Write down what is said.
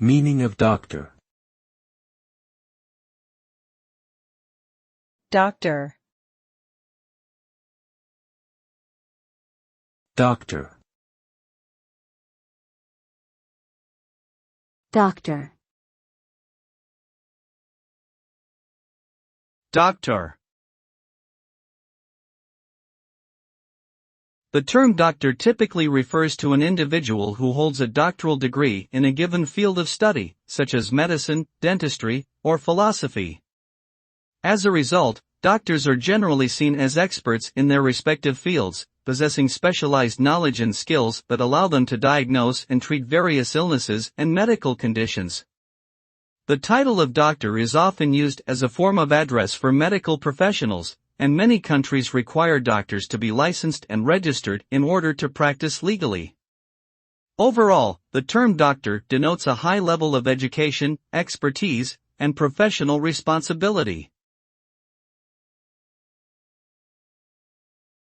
Meaning of doctor. Doctor. Doctor. Doctor. Doctor. The term doctor typically refers to an individual who holds a doctoral degree in a given field of study, such as medicine, dentistry, or philosophy. As a result, doctors are generally seen as experts in their respective fields, possessing specialized knowledge and skills that allow them to diagnose and treat various illnesses and medical conditions. The title of doctor is often used as a form of address for medical professionals, and many countries require doctors to be licensed and registered in order to practice legally. Overall, the term doctor denotes a high level of education, expertise, and professional responsibility.